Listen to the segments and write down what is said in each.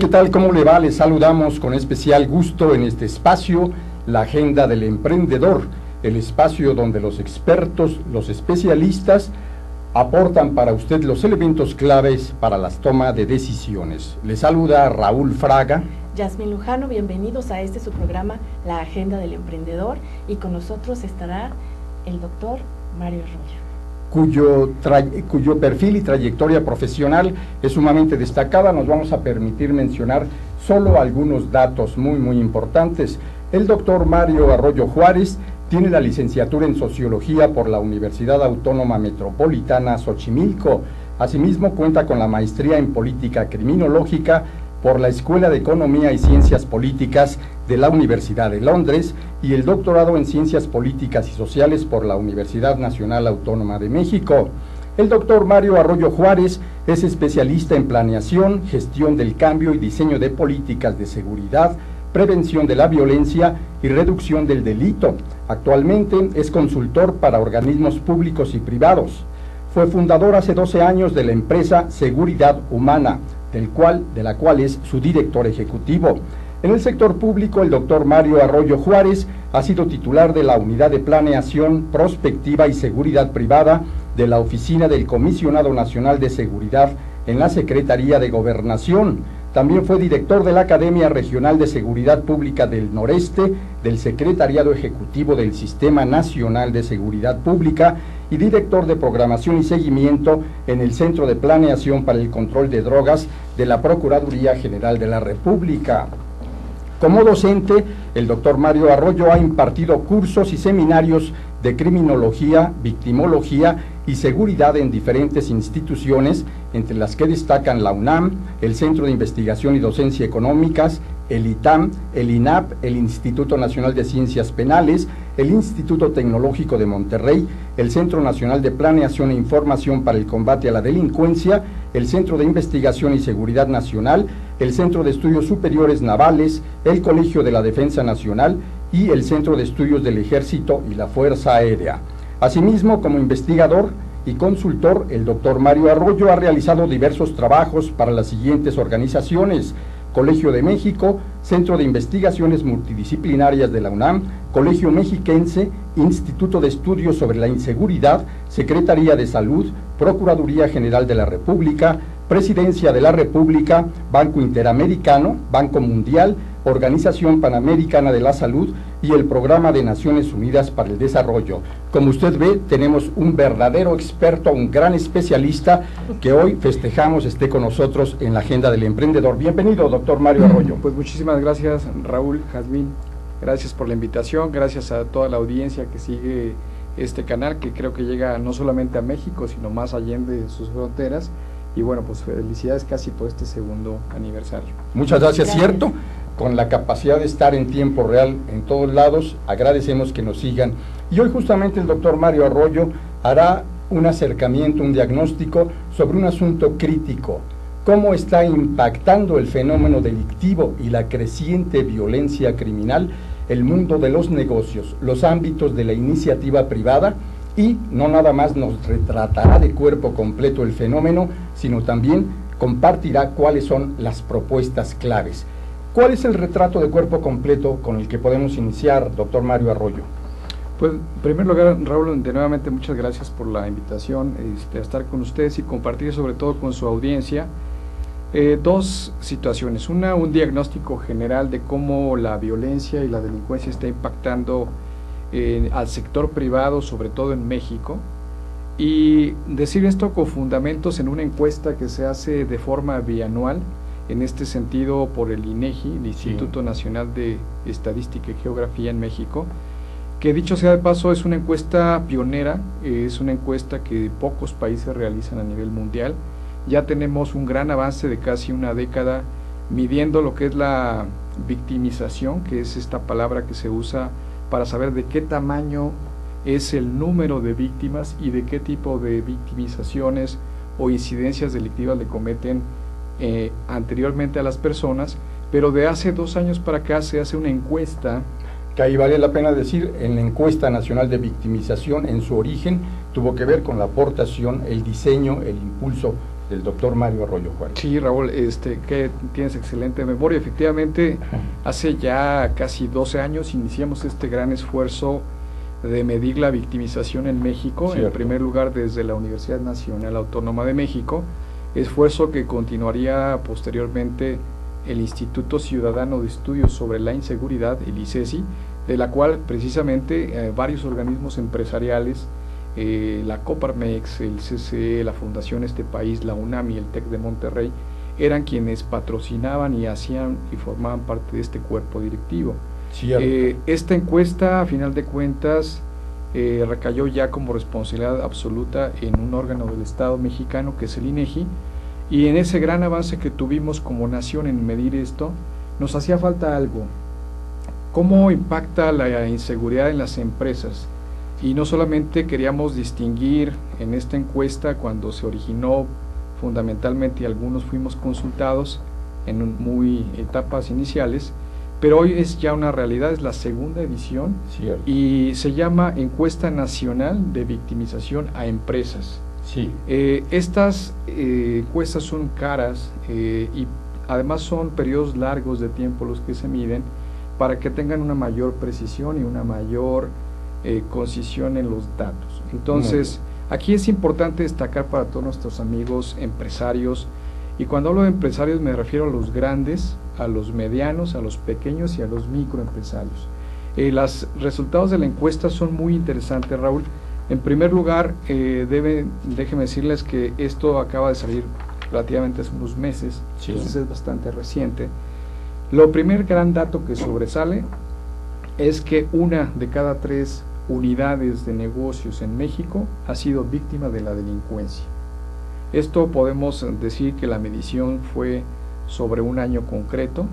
¿Qué tal? ¿Cómo le va? Les saludamos con especial gusto en este espacio, la Agenda del Emprendedor, el espacio donde los expertos, los especialistas, aportan para usted los elementos claves para las tomas de decisiones. Les saluda Raúl Fraga. Yasmín Lujano, bienvenidos a su programa, La Agenda del Emprendedor, y con nosotros estará el doctor Mario Arroyo. Cuyo perfil y trayectoria profesional es sumamente destacada. Nos vamos a permitir mencionar solo algunos datos muy importantes. El doctor Mario Arroyo Juárez tiene la licenciatura en Sociología por la Universidad Autónoma Metropolitana Xochimilco. Asimismo, cuenta con la maestría en Política Criminológica por la Escuela de Economía y Ciencias Políticas de la Universidad de Londres y el doctorado en Ciencias Políticas y Sociales por la Universidad Nacional Autónoma de México. El doctor Mario Arroyo Juárez es especialista en planeación, gestión del cambio y diseño de políticas de seguridad, prevención de la violencia y reducción del delito. Actualmente es consultor para organismos públicos y privados. Fue fundador hace 12 años de la empresa Seguridad Humana, de la cual es su director ejecutivo. En el sector público, el doctor Mario Arroyo Juárez ha sido titular de la Unidad de Planeación, Prospectiva y Seguridad Privada de la Oficina del Comisionado Nacional de Seguridad en la Secretaría de Gobernación. También fue director de la Academia Regional de Seguridad Pública del Noreste, del Secretariado Ejecutivo del Sistema Nacional de Seguridad Pública y director de Programación y Seguimiento en el Centro de Planeación para el Control de Drogas de la Procuraduría General de la República. Como docente, el doctor Mario Arroyo ha impartido cursos y seminarios de criminología, victimología y seguridad en diferentes instituciones, entre las que destacan la UNAM, el Centro de Investigación y Docencia Económicas, el ITAM, el INAP, el Instituto Nacional de Ciencias Penales, el Instituto Tecnológico de Monterrey, el Centro Nacional de Planeación e Información para el Combate a la Delincuencia, el Centro de Investigación y Seguridad Nacional, el Centro de Estudios Superiores Navales, el Colegio de la Defensa Nacional y el Centro de Estudios del Ejército y la Fuerza Aérea. Asimismo, como investigador y consultor, el doctor Mario Arroyo ha realizado diversos trabajos para las siguientes organizaciones: Colegio de México, Centro de Investigaciones Multidisciplinarias de la UNAM, Colegio Mexiquense, Instituto de Estudios sobre la Inseguridad, Secretaría de Salud, Procuraduría General de la República, Presidencia de la República, Banco Interamericano, Banco Mundial, Organización Panamericana de la Salud y el Programa de Naciones Unidas para el Desarrollo. Como usted ve, tenemos un verdadero experto, un gran especialista que hoy festejamos esté con nosotros en la Agenda del Emprendedor. Bienvenido, doctor Mario Arroyo. Pues muchísimas gracias, Raúl, Jazmín, gracias por la invitación, gracias a toda la audiencia que sigue este canal, que creo que llega no solamente a México, sino más allende sus fronteras. Y bueno, pues felicidades casi por este segundo aniversario. Muchas gracias. Cierto, con la capacidad de estar en tiempo real en todos lados, agradecemos que nos sigan. Y hoy justamente el doctor Mario Arroyo hará un acercamiento, un diagnóstico sobre un asunto crítico: cómo está impactando el fenómeno delictivo y la creciente violencia criminal el mundo de los negocios, los ámbitos de la iniciativa privada. Y no nada más nos retratará de cuerpo completo el fenómeno, sino también compartirá cuáles son las propuestas claves. ¿Cuál es el retrato de cuerpo completo con el que podemos iniciar, doctor Mario Arroyo? Pues, en primer lugar, Raúl, de nuevamente muchas gracias por la invitación a estar con ustedes y compartir sobre todo con su audiencia dos situaciones. Una, un diagnóstico general de cómo la violencia y la delincuencia está impactando al sector privado, sobre todo en México, y decir esto con fundamentos en una encuesta que se hace de forma bianual, en este sentido por el INEGI, el Instituto Nacional de Estadística y Geografía en México, que dicho sea de paso es una encuesta pionera, es una encuesta que pocos países realizan a nivel mundial. Ya tenemos un gran avance de casi una década midiendo lo que es la victimización, que es esta palabra que se usa para saber de qué tamaño es el número de víctimas y de qué tipo de victimizaciones o incidencias delictivas le cometen anteriormente a las personas, pero de hace 2 años para acá se hace una encuesta. Que ahí vale la pena decir, en la encuesta nacional de victimización, en su origen, tuvo que ver con la aportación, el diseño, el impulso del doctor Mario Arroyo Juárez. Sí, Raúl, que tienes excelente memoria. Efectivamente, hace ya casi 12 años iniciamos este gran esfuerzo de medir la victimización en México, Cierto. en primer lugar desde la Universidad Nacional Autónoma de México, esfuerzo que continuaría posteriormente el Instituto Ciudadano de Estudios sobre la Inseguridad, el ICESI, de la cual precisamente varios organismos empresariales, la Coparmex, el CCE, la Fundación Este País, la UNAM y el TEC de Monterrey, eran quienes patrocinaban y hacían y formaban parte de este cuerpo directivo. Esta encuesta, a final de cuentas, recayó ya como responsabilidad absoluta en un órgano del Estado mexicano, que es el INEGI, y en ese gran avance que tuvimos como nación en medir esto, nos hacía falta algo. ¿Cómo impacta la inseguridad en las empresas? Y no solamente queríamos distinguir en esta encuesta, cuando se originó fundamentalmente y algunos fuimos consultados en muy etapas iniciales, pero hoy es ya una realidad, es la segunda edición. Cierto. Y se llama Encuesta Nacional de Victimización a Empresas. Sí. Estas encuestas son caras y además son periodos largos de tiempo los que se miden para que tengan una mayor precisión y una mayor concisión en los datos. Entonces, aquí es importante destacar para todos nuestros amigos empresarios, y cuando hablo de empresarios me refiero a los grandes, a los medianos, a los pequeños y a los microempresarios. Los resultados de la encuesta son muy interesantes, Raúl. En primer lugar, déjenme decirles que esto acaba de salir relativamente hace unos meses, sí. Entonces es bastante reciente. Lo primer gran dato que sobresale es que 1 de cada 3 unidades de negocios en México ha sido víctima de la delincuencia. Esto podemos decir que la medición fue sobre un año concreto,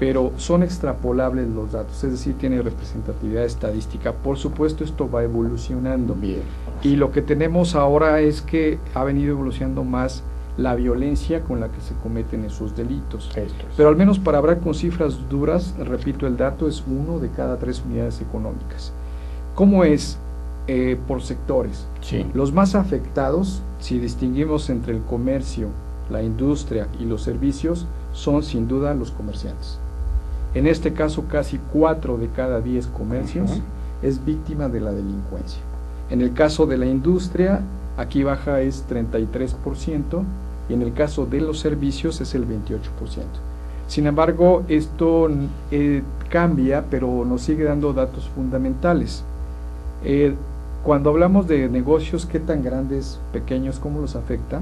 pero son extrapolables los datos, es decir, tiene representatividad estadística. Por supuesto, esto va evolucionando. Bien. Y lo que tenemos ahora es que ha venido evolucionando más la violencia con la que se cometen esos delitos. Pero al menos para hablar con cifras duras, repito, el dato es 1 de cada 3 unidades económicas. ¿Cómo es? Por sectores. Sí. Los más afectados, si distinguimos entre el comercio, la industria y los servicios, son sin duda los comerciantes. En este caso, casi 4 de cada 10 comercios es víctima de la delincuencia. En el caso de la industria, aquí baja es 33%, y en el caso de los servicios es el 28%. Sin embargo, esto cambia, pero nos sigue dando datos fundamentales. Cuando hablamos de negocios, qué tan grandes, pequeños, cómo los afecta,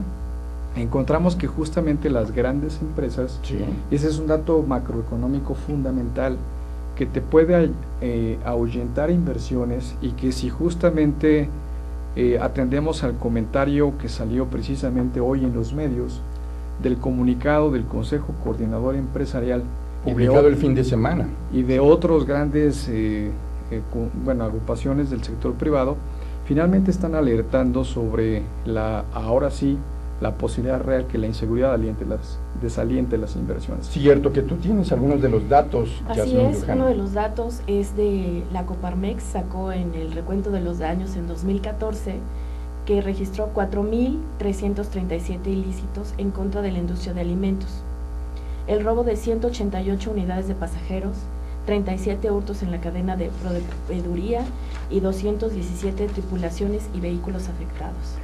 encontramos que justamente las grandes empresas, sí. Ese es un dato macroeconómico fundamental que te puede ahuyentar inversiones, y que si justamente atendemos al comentario que salió precisamente hoy en los medios del comunicado del Consejo Coordinador Empresarial, publicado el fin de semana, y de otros grandes agrupaciones del sector privado, finalmente están alertando sobre ahora sí, la posibilidad real que la inseguridad desaliente las inversiones. Cierto, que tú tienes algunos de los datos. Así es, uno de los datos es de la Coparmex, sacó en el recuento de los daños en 2014, que registró 4.337 ilícitos en contra de la industria de alimentos, el robo de 188 unidades de pasajeros, 37 hurtos en la cadena de proveeduría y 217 tripulaciones y vehículos afectados.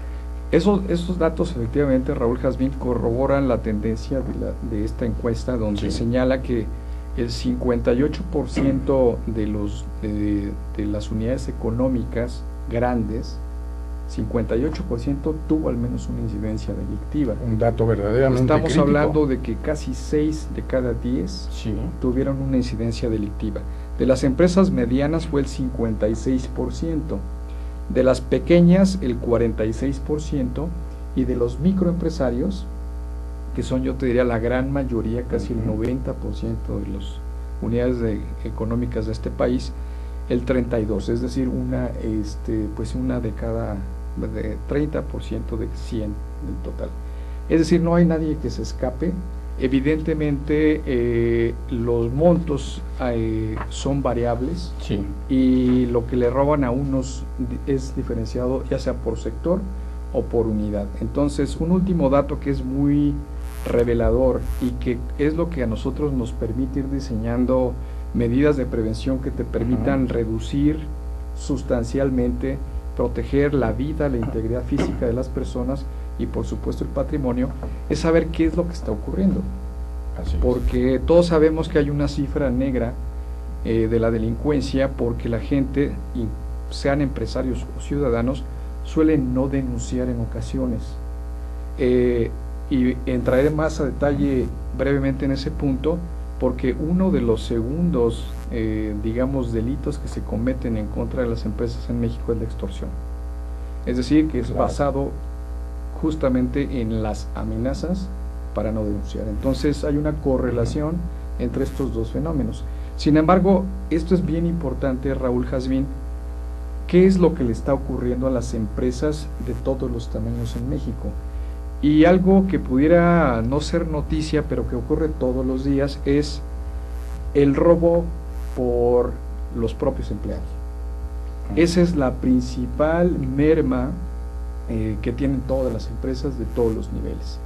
Esos datos efectivamente, Raúl Jazmín, corroboran la tendencia de esta encuesta, donde señala que el 58% de las unidades económicas grandes, 58% tuvo al menos una incidencia delictiva. Un dato verdaderamente Estamos crítico. hablando de que casi 6 de cada 10 tuvieron una incidencia delictiva. De las empresas medianas fue el 56%, de las pequeñas el 46%, y de los microempresarios, que son, yo te diría, la gran mayoría, casi el 90% de las unidades económicas de este país, el 32%, es decir, una de cada 30% de 100 del total. Es decir, no hay nadie que se escape. Evidentemente los montos son variables, y lo que le roban a unos es diferenciado ya sea por sector o por unidad. Entonces, un último dato que es muy revelador y que es lo que a nosotros nos permite ir diseñando medidas de prevención que te permitan reducir sustancialmente, proteger la vida, la integridad física de las personas y por supuesto el patrimonio, es saber qué es lo que está ocurriendo. Así es. Porque todos sabemos que hay una cifra negra de la delincuencia, porque la gente, y sean empresarios o ciudadanos, suelen no denunciar en ocasiones. Y entraré más a detalle brevemente en ese punto, porque uno de los segundos, digamos, delitos que se cometen en contra de las empresas en México es la extorsión. Es decir, que es basado justamente en las amenazas para no denunciar. Entonces hay una correlación entre estos dos fenómenos. Sin embargo, esto es bien importante, Raúl, Jazmín. ¿Qué es lo que le está ocurriendo a las empresas de todos los tamaños en México? Y algo que pudiera no ser noticia, pero que ocurre todos los días, es el robo por los propios empleados. Esa es la principal merma que tienen todas las empresas de todos los niveles,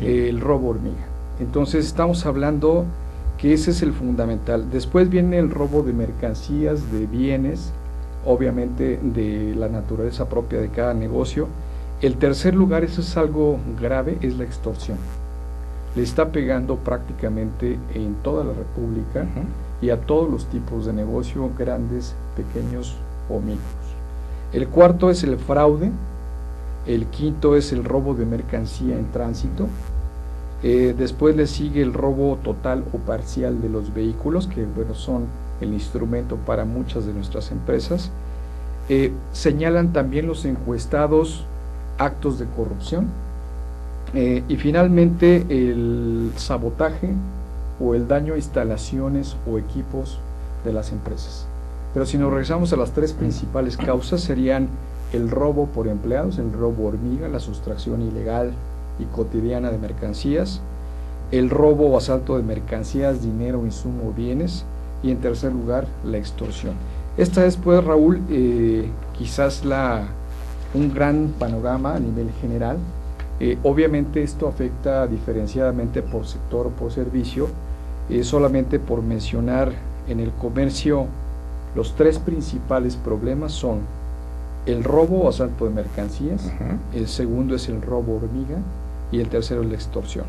el robo hormiga. Entonces estamos hablando que ese es el fundamental. Después viene el robo de mercancías, de bienes, obviamente de la naturaleza propia de cada negocio. El tercer lugar, eso es algo grave, es la extorsión. Le está pegando prácticamente en toda la República y a todos los tipos de negocio, grandes, pequeños o micros. El cuarto es el fraude. El quinto es el robo de mercancía en tránsito. Después le sigue el robo total o parcial de los vehículos, que bueno, son el instrumento para muchas de nuestras empresas. Señalan también los encuestados actos de corrupción. Y finalmente el sabotaje o el daño a instalaciones o equipos de las empresas. Pero si nos regresamos a las tres principales causas, serían el robo por empleados, el robo hormiga, la sustracción ilegal y cotidiana de mercancías, el robo o asalto de mercancías, dinero, insumo o bienes, y en tercer lugar la extorsión. Esta es, pues, Raúl, quizás un gran panorama a nivel general. Obviamente esto afecta diferenciadamente por sector o por servicio. Solamente por mencionar, en el comercio los tres principales problemas son el robo o asalto de mercancías, el segundo es el robo hormiga y el tercero es la extorsión.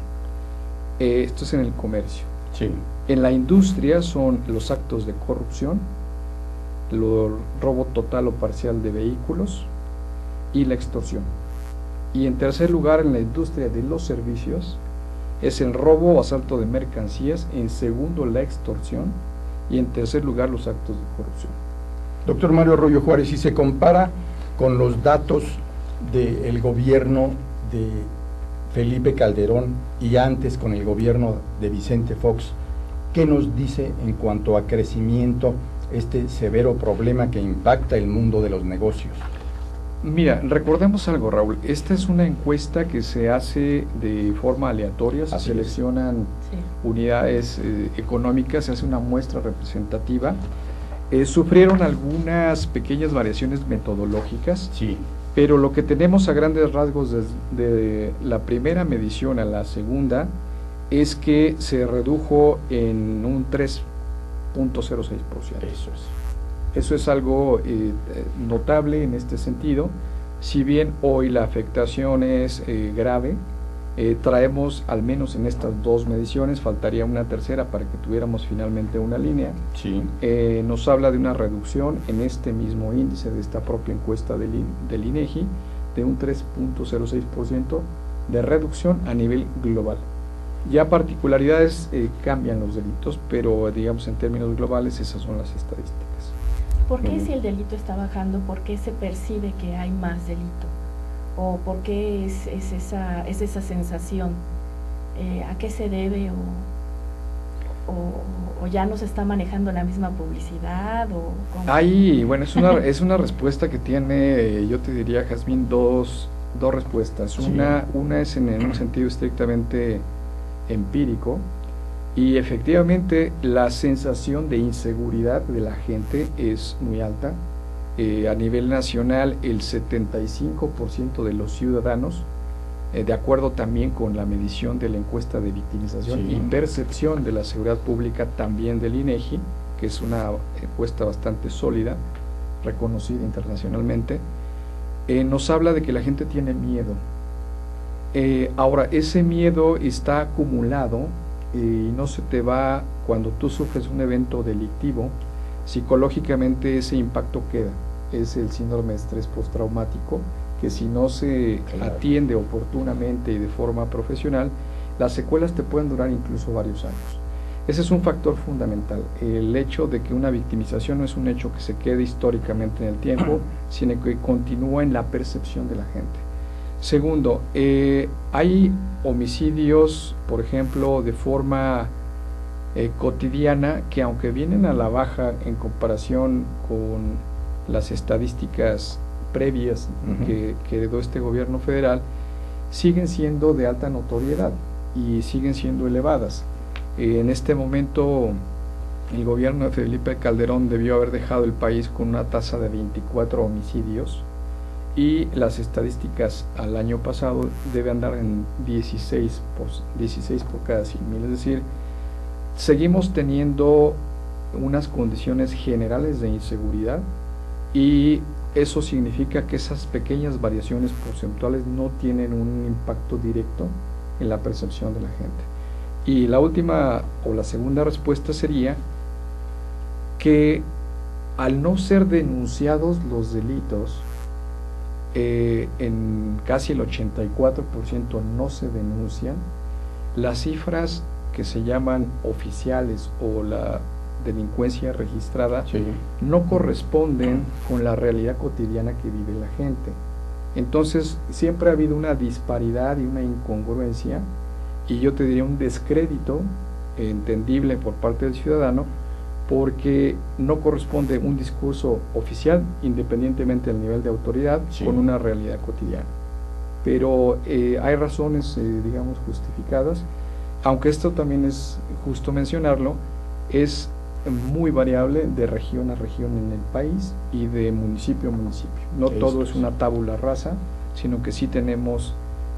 Esto es en el comercio. Sí. En la industria son los actos de corrupción, el robo total o parcial de vehículos y la extorsión. Y en tercer lugar, en la industria de los servicios, es el robo o asalto de mercancías, en segundo la extorsión y en tercer lugar los actos de corrupción. Doctor Mario Arroyo Juárez, si se compara con los datos del gobierno de Felipe Calderón y antes con el gobierno de Vicente Fox, ¿qué nos dice en cuanto a crecimiento este severo problema que impacta el mundo de los negocios? Mira, recordemos algo, Raúl. Esta es una encuesta que se hace de forma aleatoria, se seleccionan unidades económicas, se hace una muestra representativa. Sufrieron algunas pequeñas variaciones metodológicas, pero lo que tenemos a grandes rasgos desde la primera medición a la segunda es que se redujo en un 3.06%. Eso es algo notable en este sentido. Si bien hoy la afectación es grave, traemos, al menos en estas dos mediciones, faltaría una tercera para que tuviéramos finalmente una línea. Nos habla de una reducción en este mismo índice de esta propia encuesta del INEGI de un 3.06% de reducción a nivel global. Ya particularidades cambian los delitos, pero digamos en términos globales esas son las estadísticas. ¿Por qué si el delito está bajando, por qué se percibe que hay más delito? ¿O por qué es esa sensación? ¿A qué se debe? ¿O ya no se está manejando la misma publicidad? Bueno, es una respuesta que tiene, yo te diría, Jazmín, dos respuestas. Una es en un sentido estrictamente empírico, y efectivamente la sensación de inseguridad de la gente es muy alta. A nivel nacional, el 75% de los ciudadanos, de acuerdo también con la medición de la encuesta de victimización y percepción de la seguridad pública también del INEGI, que es una encuesta bastante sólida, reconocida internacionalmente, nos habla de que la gente tiene miedo. Ahora, ese miedo está acumulado y no se te va cuando tú sufres un evento delictivo. Psicológicamente ese impacto queda, es el síndrome de estrés postraumático, que si no se atiende oportunamente y de forma profesional, las secuelas te pueden durar incluso varios años. Ese es un factor fundamental, el hecho de que una victimización no es un hecho que se quede históricamente en el tiempo, sino que continúa en la percepción de la gente. Segundo, hay homicidios, por ejemplo, de forma cotidiana, que aunque vienen a la baja en comparación con las estadísticas previas que heredó este gobierno federal, siguen siendo de alta notoriedad y siguen siendo elevadas. En este momento el gobierno de Felipe Calderón debió haber dejado el país con una tasa de 24 homicidios y las estadísticas al año pasado debe andar en 16 por cada 100.000, es decir, seguimos teniendo unas condiciones generales de inseguridad y eso significa que esas pequeñas variaciones porcentuales no tienen un impacto directo en la percepción de la gente. Y la última o la segunda respuesta sería que al no ser denunciados los delitos, en casi el 84% no se denuncian, las cifras que se llaman oficiales o la delincuencia registrada no corresponden con la realidad cotidiana que vive la gente. Entonces siempre ha habido una disparidad y una incongruencia, y yo te diría un descrédito entendible por parte del ciudadano, porque no corresponde un discurso oficial, independientemente del nivel de autoridad, con una realidad cotidiana. Pero hay razones, digamos, justificadas, aunque esto también es justo mencionarlo, es muy variable de región a región en el país y de municipio a municipio. No todo es una tabula rasa, sino que sí tenemos,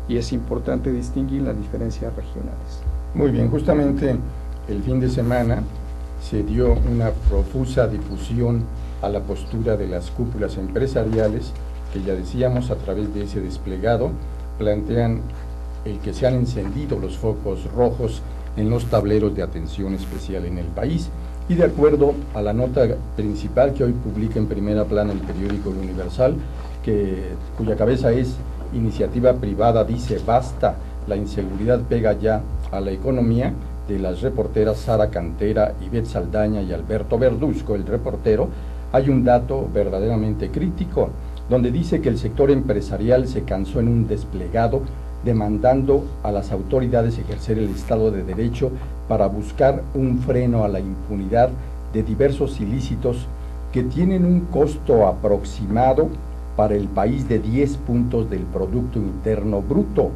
y es importante distinguir las diferencias regionales. Muy bien, justamente el fin de semana se dio una profusa difusión a la postura de las cúpulas empresariales, que ya decíamos, a través de ese desplegado, plantean el que se han encendido los focos rojos en los tableros de atención especial en el país. Y de acuerdo a la nota principal que hoy publica en primera plana el periódico El Universal, cuya cabeza es "Iniciativa privada dice basta, la inseguridad pega ya a la economía", de las reporteras Sara Cantera, Ivette Saldaña y Alberto Verduzco, el reportero, hay un dato verdaderamente crítico, donde dice que el sector empresarial se cansó en un desplegado demandando a las autoridades ejercer el Estado de Derecho para buscar un freno a la impunidad de diversos ilícitos que tienen un costo aproximado para el país de 10 puntos del Producto Interno Bruto,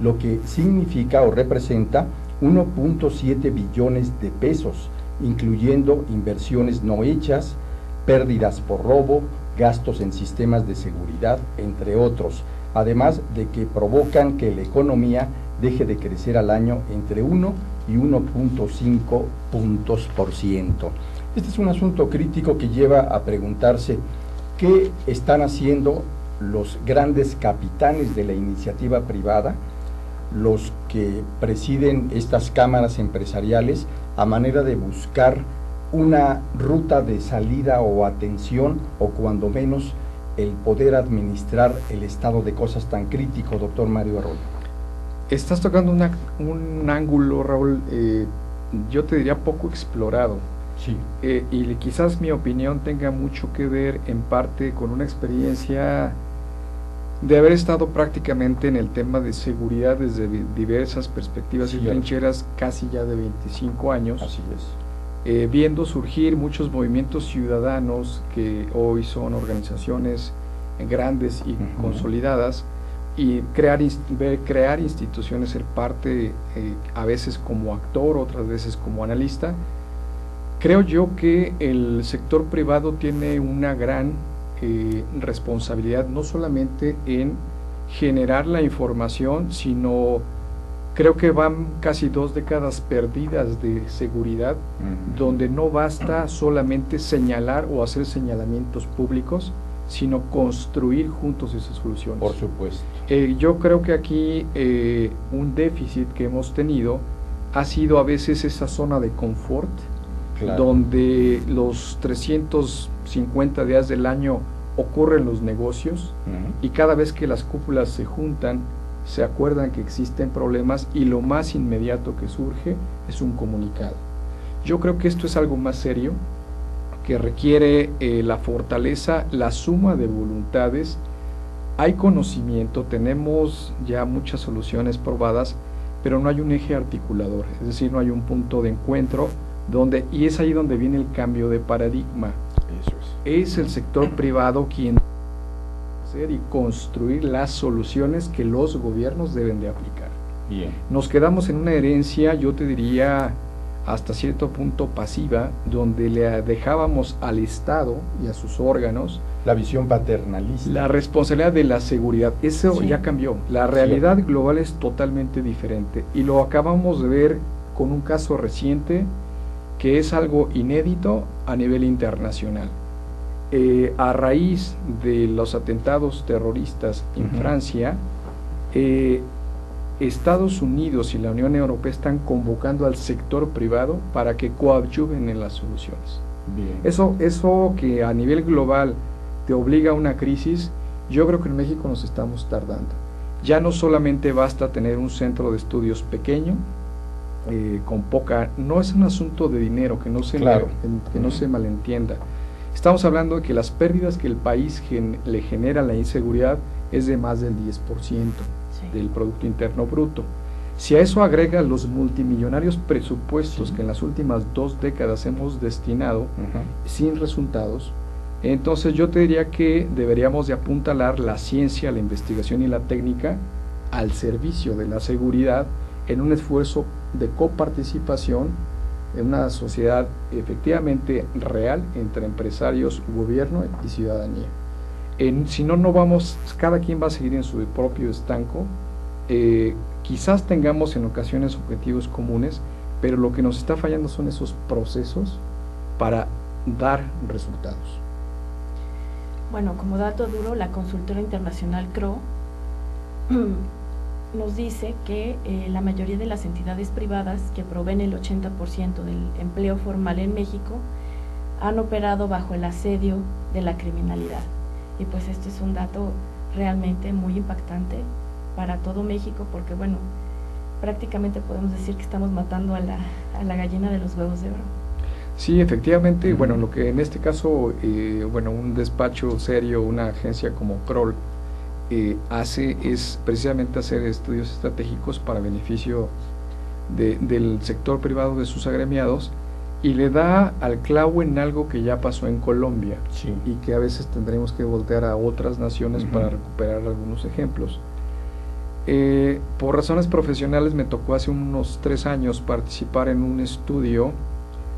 lo que significa o representa 1.7 billones de pesos, incluyendo inversiones no hechas, pérdidas por robo, gastos en sistemas de seguridad, entre otros, además de que provocan que la economía deje de crecer al año entre 1 y 1.5 puntos por ciento. Este es un asunto crítico que lleva a preguntarse qué están haciendo los grandes capitanes de la iniciativa privada, los que presiden estas cámaras empresariales, a manera de buscar una ruta de salida o atención, o cuando menos el poder administrar el estado de cosas tan crítico, doctor Mario Arroyo. Estás tocando un ángulo, Raúl, yo te diría poco explorado. Sí. Y quizás mi opinión tenga mucho que ver en parte con una experiencia de haber estado prácticamente en el tema de seguridad desde diversas perspectivas y trincheras casi ya de 25 años. Así es. Viendo surgir muchos movimientos ciudadanos que hoy son organizaciones grandes y consolidadas, y crear instituciones, ser parte, a veces como actor, otras veces como analista. Creo yo que el sector privado tiene una gran responsabilidad no solamente en generar la información, sino creo que van casi 2 décadas perdidas de seguridad, donde no basta solamente señalar o hacer señalamientos públicos, sino construir juntos esas soluciones. Por supuesto. Yo creo que aquí un déficit que hemos tenido ha sido a veces esa zona de confort, claro, donde los 350 días del año ocurren los negocios, y cada vez que las cúpulas se juntan, se acuerdan que existen problemas y lo más inmediato que surge es un comunicado. Yo creo que esto es algo más serio, que requiere la fortaleza, la suma de voluntades. Hay conocimiento, tenemos ya muchas soluciones probadas, pero no hay un eje articulador, es decir, no hay un punto de encuentro, y es ahí donde viene el cambio de paradigma. Eso es el sector privado quien hacer y construir las soluciones que los gobiernos deben de aplicar. Bien. Nos quedamos en una herencia, yo te diría, hasta cierto punto pasiva, donde le dejábamos al Estado y a sus órganos la visión paternalista, la responsabilidad de la seguridad. Eso ya cambió, la realidad global es totalmente diferente, y lo acabamos de ver con un caso reciente que es algo inédito a nivel internacional. A raíz de los atentados terroristas en Francia, Estados Unidos y la Unión Europea están convocando al sector privado para que coadyuven en las soluciones. Bien. Eso que a nivel global te obliga a una crisis, yo creo que en México nos estamos tardando. Ya no solamente basta tener un centro de estudios pequeño, con poca, no es un asunto de dinero, que no se, no se malentienda. Estamos hablando de que las pérdidas que el país le genera a la inseguridad es de más del 10% del Producto Interno Bruto. Si a eso agrega los multimillonarios presupuestos que en las últimas 2 décadas hemos destinado sin resultados, entonces yo te diría que deberíamos de apuntalar la ciencia, la investigación y la técnica al servicio de la seguridad en un esfuerzo de coparticipación en una sociedad efectivamente real entre empresarios, gobierno y ciudadanía. Si no, no vamos, cada quien va a seguir en su propio estanco. Quizás tengamos en ocasiones objetivos comunes, pero lo que nos está fallando son esos procesos para dar resultados. Bueno, como dato duro, la consultora internacional CRO nos dice que la mayoría de las entidades privadas que proveen el 80% del empleo formal en México han operado bajo el asedio de la criminalidad. Y pues este es un dato realmente muy impactante para todo México, porque bueno, prácticamente podemos decir que estamos matando a la gallina de los huevos de oro. Sí, efectivamente, bueno, lo que en este caso, bueno, un despacho serio, una agencia como Kroll hace es precisamente hacer estudios estratégicos para beneficio del sector privado, de sus agremiados, y le da al clavo en algo que ya pasó en Colombia y que a veces tendremos que voltear a otras naciones para recuperar algunos ejemplos. Por razones profesionales me tocó hace unos 3 años participar en un estudio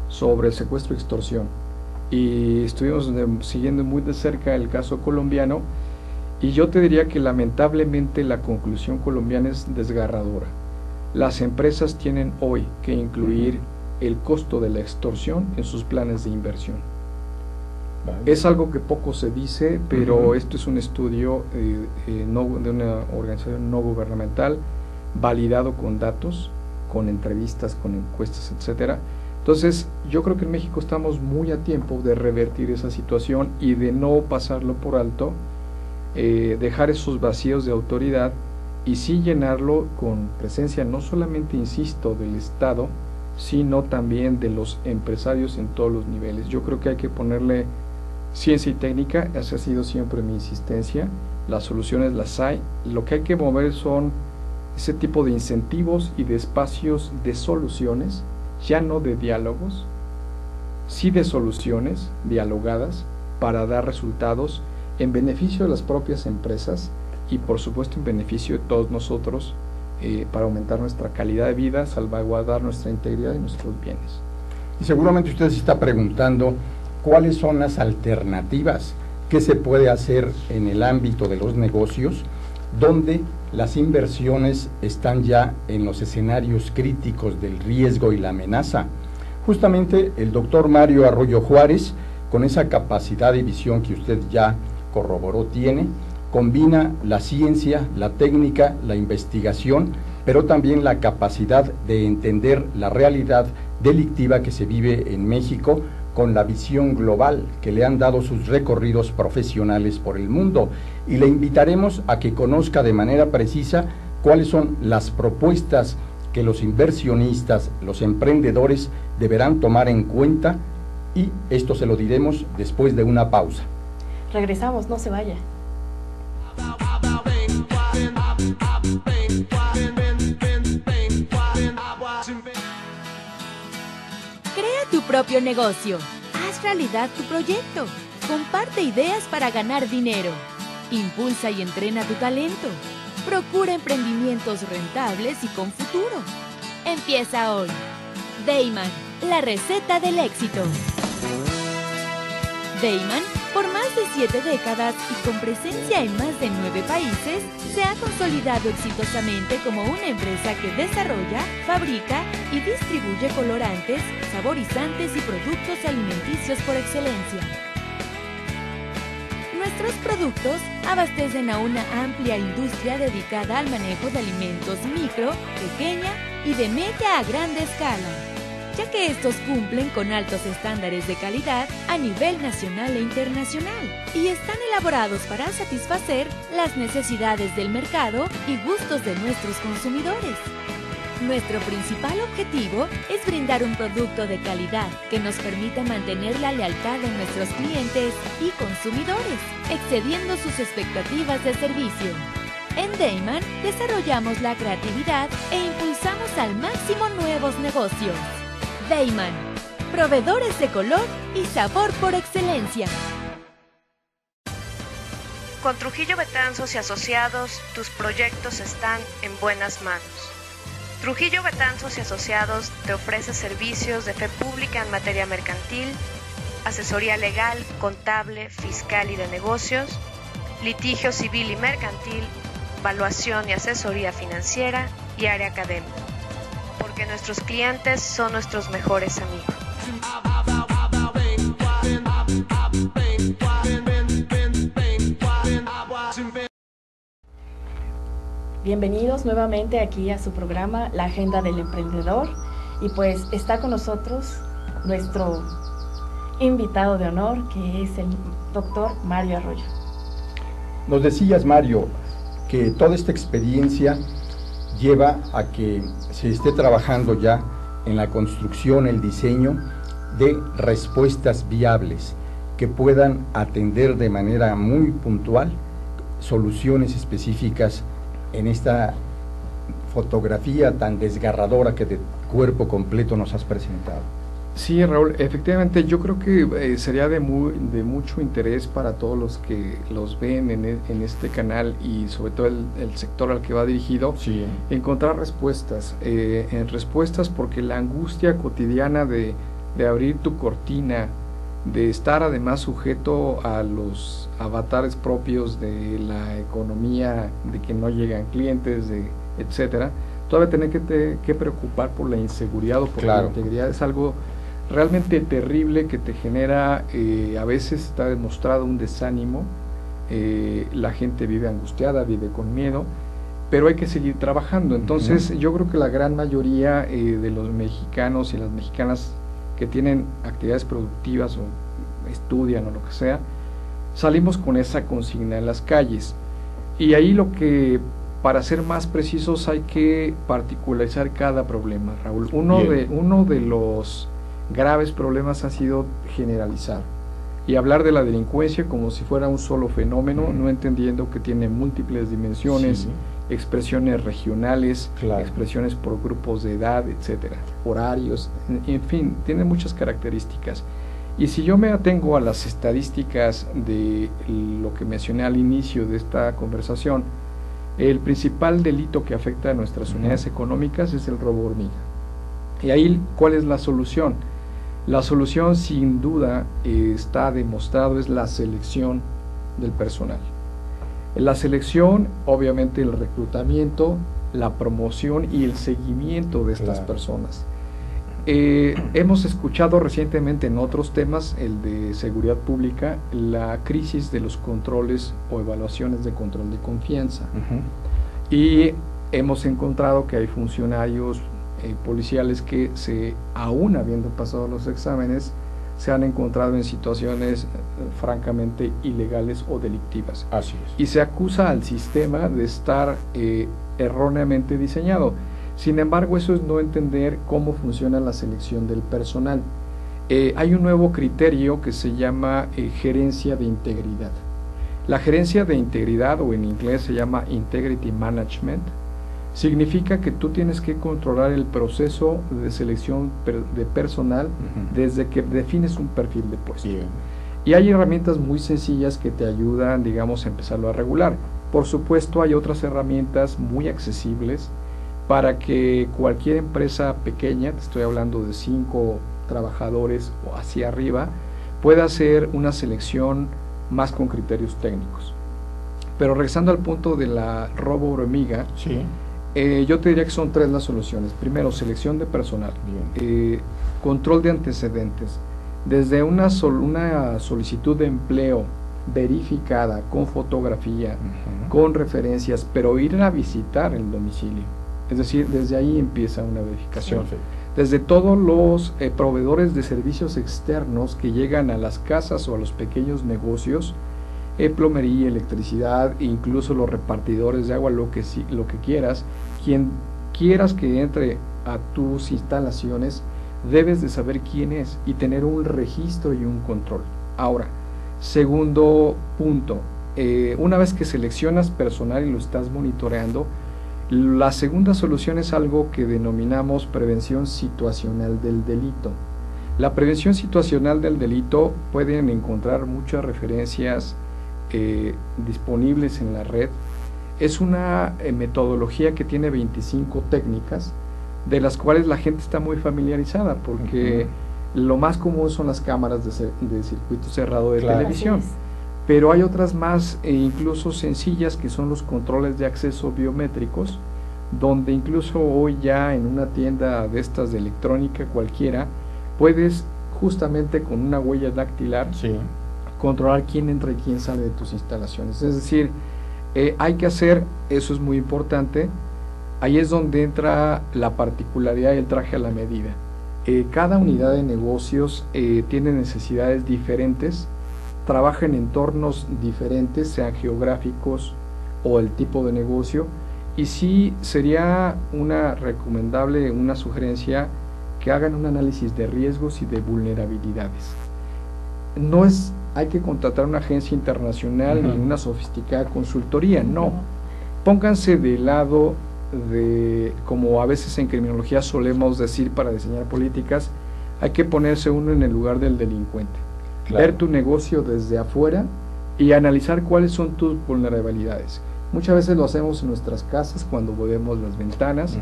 sobre el secuestro y extorsión, y estuvimos siguiendo muy de cerca el caso colombiano, y yo te diría que lamentablemente la conclusión colombiana es desgarradora. Las empresas tienen hoy que incluir el costo de la extorsión en sus planes de inversión. Es algo que poco se dice, pero esto es un estudio de una organización no gubernamental, validado con datos, con entrevistas, con encuestas, etcétera. Entonces, yo creo que en México estamos muy a tiempo de revertir esa situación y de no pasarlo por alto, dejar esos vacíos de autoridad y sí llenarlo con presencia no solamente, insisto, del Estado, sino también de los empresarios en todos los niveles. Yo creo que hay que ponerle ciencia y técnica, esa ha sido siempre mi insistencia, las soluciones las hay, lo que hay que mover son ese tipo de incentivos y de espacios de soluciones, ya no de diálogos, sí de soluciones dialogadas para dar resultados en beneficio de las propias empresas y por supuesto en beneficio de todos nosotros, para aumentar nuestra calidad de vida, salvaguardar nuestra integridad y nuestros bienes. Y seguramente usted se está preguntando cuáles son las alternativas qué se puede hacer en el ámbito de los negocios, donde las inversiones están ya en los escenarios críticos del riesgo y la amenaza. Justamente el doctor Mario Arroyo Juárez, con esa capacidad y visión que usted ya corroboró tiene, combina la ciencia, la técnica, la investigación, pero también la capacidad de entender la realidad delictiva que se vive en México con la visión global que le han dado sus recorridos profesionales por el mundo, y le invitaremos a que conozca de manera precisa cuáles son las propuestas que los inversionistas, los emprendedores deberán tomar en cuenta, y esto se lo diremos después de una pausa. Regresamos, no se vaya. Crea tu propio negocio. Haz realidad tu proyecto. Comparte ideas para ganar dinero. Impulsa y entrena tu talento. Procura emprendimientos rentables y con futuro. Empieza hoy. Dayman, la receta del éxito. Dayman, por más de 7 décadas y con presencia en más de 9 países, se ha consolidado exitosamente como una empresa que desarrolla, fabrica y distribuye colorantes, saborizantes y productos alimenticios por excelencia. Nuestros productos abastecen a una amplia industria dedicada al manejo de alimentos micro, pequeña y de media a grande escala, ya que estos cumplen con altos estándares de calidad a nivel nacional e internacional y están elaborados para satisfacer las necesidades del mercado y gustos de nuestros consumidores. Nuestro principal objetivo es brindar un producto de calidad que nos permita mantener la lealtad de nuestros clientes y consumidores, excediendo sus expectativas de servicio. En Dayman desarrollamos la creatividad e impulsamos al máximo nuevos negocios. Dayman, proveedores de color y sabor por excelencia. Con Trujillo Betanzos y Asociados, tus proyectos están en buenas manos. Trujillo Betanzos y Asociados te ofrece servicios de fe pública en materia mercantil, asesoría legal, contable, fiscal y de negocios, litigio civil y mercantil, evaluación y asesoría financiera y área académica. Porque nuestros clientes son nuestros mejores amigos. Bienvenidos nuevamente aquí a su programa La Agenda del Emprendedor, y pues está con nosotros nuestro invitado de honor, que es el doctor Mario Arroyo. Nos decías, Mario, que toda esta experiencia lleva a que se esté trabajando ya en la construcción, el diseño de respuestas viables que puedan atender de manera muy puntual soluciones específicas en esta fotografía tan desgarradora que de cuerpo completo nos has presentado. Sí, Raúl, efectivamente yo creo que sería de mucho interés para todos los que los ven en este canal, y sobre todo el sector al que va dirigido, sí, encontrar respuestas, porque la angustia cotidiana de abrir tu cortina, de estar además sujeto a los avatares propios de la economía, de que no llegan clientes, etcétera, todavía tener que preocupar por la inseguridad o por la integridad es algo realmente terrible que te genera, a veces está demostrado un desánimo, la gente vive angustiada, vive con miedo, pero hay que seguir trabajando. Entonces yo creo que la gran mayoría de los mexicanos y las mexicanas que tienen actividades productivas o estudian o lo que sea, salimos con esa consigna en las calles, y ahí para ser más precisos hay que particularizar cada problema, Raúl. Uno de los graves problemas ha sido generalizar y hablar de la delincuencia como si fuera un solo fenómeno, no entendiendo que tiene múltiples dimensiones, expresiones regionales, expresiones por grupos de edad, etcétera, horarios, en fin, tiene muchas características. Y si yo me atengo a las estadísticas de lo que mencioné al inicio de esta conversación, el principal delito que afecta a nuestras unidades económicas es el robo hormiga. Y ahí, ¿cuál es la solución? La solución, sin duda, está demostrado, es la selección del personal. La selección, obviamente el reclutamiento, la promoción y el seguimiento de estas personas. Hemos escuchado recientemente en otros temas, el de seguridad pública, la crisis de los controles o evaluaciones de control de confianza. Y hemos encontrado que hay funcionarios policiales que aún habiendo pasado los exámenes, se han encontrado en situaciones francamente ilegales o delictivas. Así es. Y se acusa al sistema de estar erróneamente diseñado. Sin embargo, eso es no entender cómo funciona la selección del personal. Hay un nuevo criterio que se llama gerencia de integridad. La gerencia de integridad, o en inglés se llama Integrity Management, significa que tú tienes que controlar el proceso de selección de personal desde que defines un perfil de puesto. Y hay herramientas muy sencillas que te ayudan, digamos, a empezarlo a regular. Por supuesto, hay otras herramientas muy accesibles para que cualquier empresa pequeña, te estoy hablando de 5 trabajadores o hacia arriba, pueda hacer una selección más con criterios técnicos. Pero regresando al punto de la robo hormiga, yo te diría que son 3 las soluciones. Primero, selección de personal, control de antecedentes, desde una solicitud de empleo verificada con fotografía, con referencias, pero ir a visitar el domicilio. Es decir, desde ahí empieza una verificación. Desde todos los proveedores de servicios externos que llegan a las casas o a los pequeños negocios, plomería, electricidad, incluso los repartidores de agua, lo que quieras, quien quieras que entre a tus instalaciones, debes de saber quién es y tener un registro y un control. Ahora, segundo punto, una vez que seleccionas personal y lo estás monitoreando, la segunda solución es algo que denominamos prevención situacional del delito. La prevención situacional del delito, pueden encontrar muchas referencias disponibles en la red. Es una metodología que tiene 25 técnicas, de las cuales la gente está muy familiarizada, porque lo más común son las cámaras de circuito cerrado de televisión. Pero hay otras más incluso sencillas, que son los controles de acceso biométricos, donde incluso hoy ya en una tienda de estas de electrónica cualquiera, puedes justamente con una huella dactilar controlar quién entra y quién sale de tus instalaciones. Es decir, hay que hacer, eso es muy importante, ahí es donde entra la particularidad del traje a la medida. Cada unidad de negocios tiene necesidades diferentes, trabaja en entornos diferentes, sean geográficos o el tipo de negocio, y sí sería una recomendable, una sugerencia, que hagan un análisis de riesgos y de vulnerabilidades. No es, hay que contratar una agencia internacional ni una sofisticada consultoría, no. Pónganse del lado de, como a veces en criminología solemos decir para diseñar políticas, hay que ponerse uno en el lugar del delincuente. Ver tu negocio desde afuera y analizar cuáles son tus vulnerabilidades. Muchas veces lo hacemos en nuestras casas cuando movemos las ventanas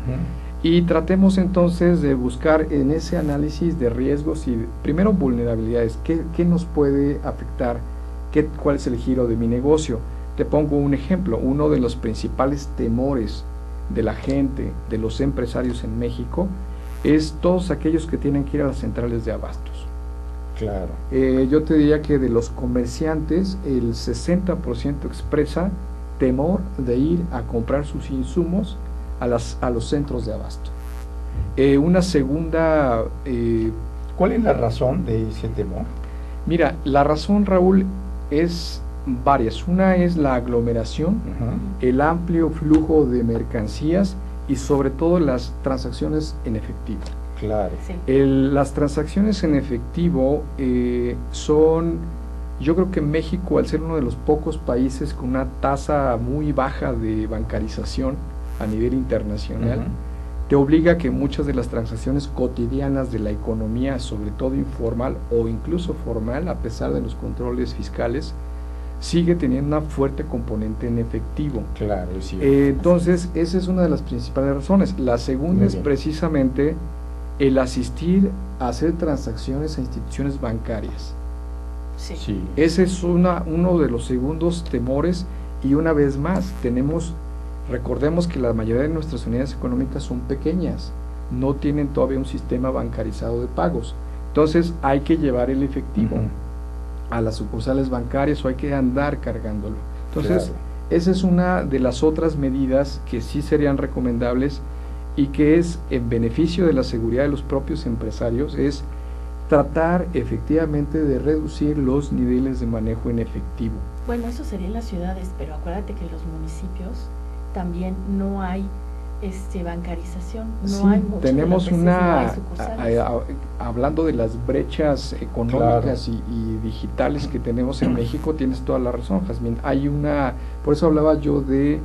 y tratemos entonces de buscar en ese análisis de riesgos y primero vulnerabilidades, qué nos puede afectar, cuál es el giro de mi negocio. Te pongo un ejemplo, uno de los principales temores de la gente, de los empresarios en México, es todos aquellos que tienen que ir a las centrales de abastos. Yo te diría que de los comerciantes el 60% expresa temor de ir a comprar sus insumos a los centros de abasto. Una segunda... ¿Cuál es la razón de ese temor? Mira, la razón, Raúl, es varias. Una es la aglomeración, el amplio flujo de mercancías y sobre todo las transacciones en efectivo. Las transacciones en efectivo son, yo creo que México, al ser uno de los pocos países con una tasa muy baja de bancarización a nivel internacional, te obliga a que muchas de las transacciones cotidianas de la economía, sobre todo informal o incluso formal, a pesar de los controles fiscales, sigue teniendo una fuerte componente en efectivo. Entonces, esa es una de las principales razones. La segunda es precisamente el asistir a hacer transacciones a instituciones bancarias. Sí. Sí. Ese es uno de los segundos temores, y una vez más recordemos que la mayoría de nuestras unidades económicas son pequeñas, no tienen todavía un sistema bancarizado de pagos, entonces hay que llevar el efectivo a las sucursales bancarias o hay que andar cargándolo. Entonces, Claro. esa es una de las otras medidas que sí serían recomendables y que es en beneficio de la seguridad de los propios empresarios, es tratar efectivamente de reducir los niveles de manejo en efectivo. Bueno, eso sería en las ciudades, pero acuérdate que en los municipios también no hay bancarización, no Sí, hay muchas tenemos de las veces no hay una, sucursales. hablando de las brechas económicas y digitales que tenemos en México, tienes toda la razón, Jazmín. Por eso hablaba yo de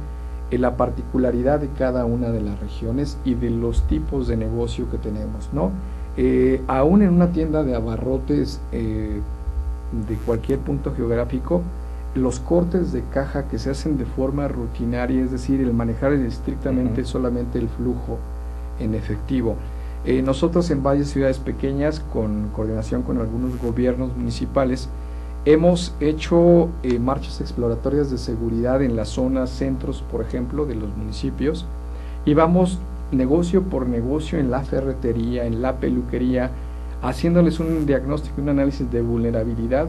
la particularidad de cada una de las regiones y de los tipos de negocio que tenemos, ¿no? Aún en una tienda de abarrotes de cualquier punto geográfico, los cortes de caja que se hacen de forma rutinaria, es decir, el manejar estrictamente solamente el flujo en efectivo. Nosotros en varias ciudades pequeñas, con coordinación con algunos gobiernos municipales, hemos hecho marchas exploratorias de seguridad en las zonas centros, por ejemplo, de los municipios, y vamos negocio por negocio en la ferretería, en la peluquería, haciéndoles un diagnóstico, un análisis de vulnerabilidad